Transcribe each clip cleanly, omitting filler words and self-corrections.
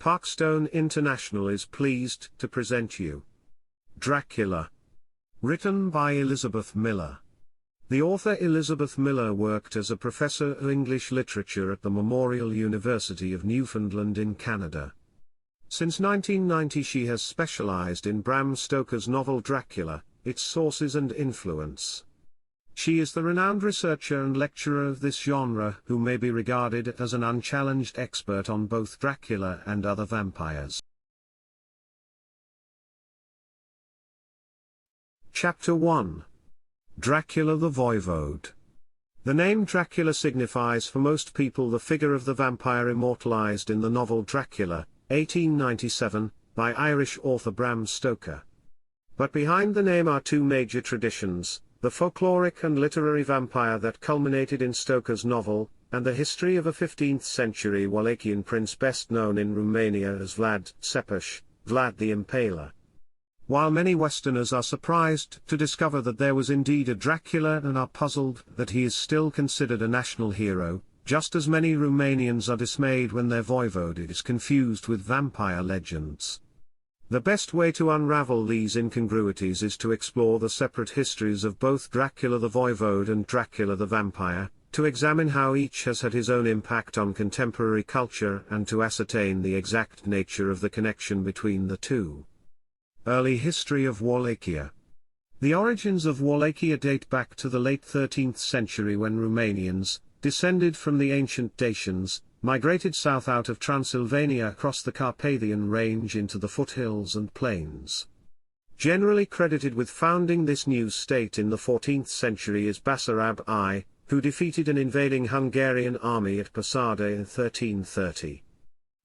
Parkstone International is pleased to present you Dracula. Written by Elizabeth Miller. The author Elizabeth Miller worked as a professor of English literature at the Memorial University of Newfoundland in Canada. Since 1990 she has specialized in Bram Stoker's novel Dracula, its sources and influence. She is the renowned researcher and lecturer of this genre who may be regarded as an unchallenged expert on both Dracula and other vampires. Chapter 1. Dracula the Voivode. The name Dracula signifies for most people the figure of the vampire immortalized in the novel Dracula, 1897, by Irish author Bram Stoker. But behind the name are two major traditions: the folkloric and literary vampire that culminated in Stoker's novel, and the history of a 15th-century Wallachian prince best known in Romania as Vlad Tepes, Vlad the Impaler. While many Westerners are surprised to discover that there was indeed a Dracula and are puzzled that he is still considered a national hero, just as many Romanians are dismayed when their voivode is confused with vampire legends. The best way to unravel these incongruities is to explore the separate histories of both Dracula the Voivode and Dracula the Vampire, to examine how each has had his own impact on contemporary culture and to ascertain the exact nature of the connection between the two. Early history of Wallachia. The origins of Wallachia date back to the late 13th century when Romanians, descended from the ancient Dacians, migrated south out of Transylvania across the Carpathian range into the foothills and plains. Generally credited with founding this new state in the 14th century is Basarab I, who defeated an invading Hungarian army at Posada in 1330.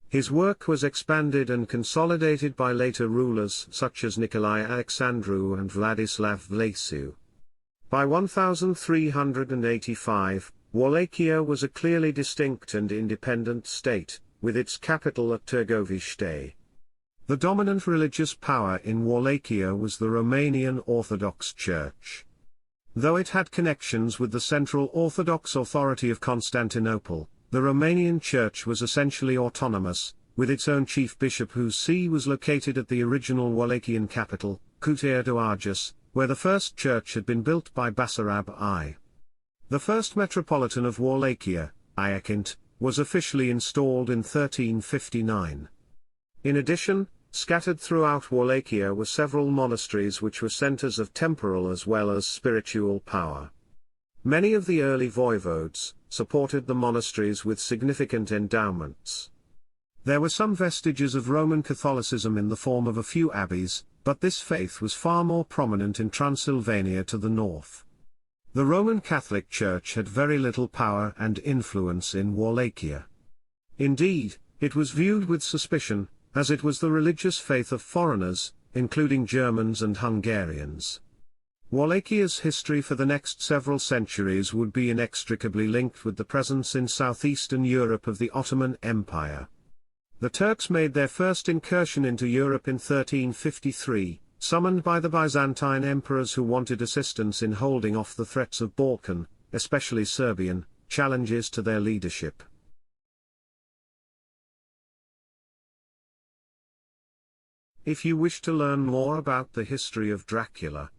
His work was expanded and consolidated by later rulers such as Nicolae Alexandru and Vladislav Vlasiu. By 1385, Wallachia was a clearly distinct and independent state, with its capital at Târgoviște. The dominant religious power in Wallachia was the Romanian Orthodox Church. Though it had connections with the Central Orthodox Authority of Constantinople, the Romanian Church was essentially autonomous, with its own chief bishop whose see was located at the original Wallachian capital, Cutea de Argeș, where the first church had been built by Basarab I. The first metropolitan of Wallachia, Iacint, was officially installed in 1359. In addition, scattered throughout Wallachia were several monasteries which were centers of temporal as well as spiritual power. Many of the early voivodes supported the monasteries with significant endowments. There were some vestiges of Roman Catholicism in the form of a few abbeys, but this faith was far more prominent in Transylvania to the north. The Roman Catholic Church had very little power and influence in Wallachia. Indeed, it was viewed with suspicion, as it was the religious faith of foreigners, including Germans and Hungarians. Wallachia's history for the next several centuries would be inextricably linked with the presence in southeastern Europe of the Ottoman Empire. The Turks made their first incursion into Europe in 1353, summoned by the Byzantine emperors who wanted assistance in holding off the threats of Balkan, especially Serbian, challenges to their leadership. If you wish to learn more about the history of Dracula,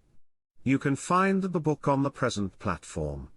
you can find the book on the present platform.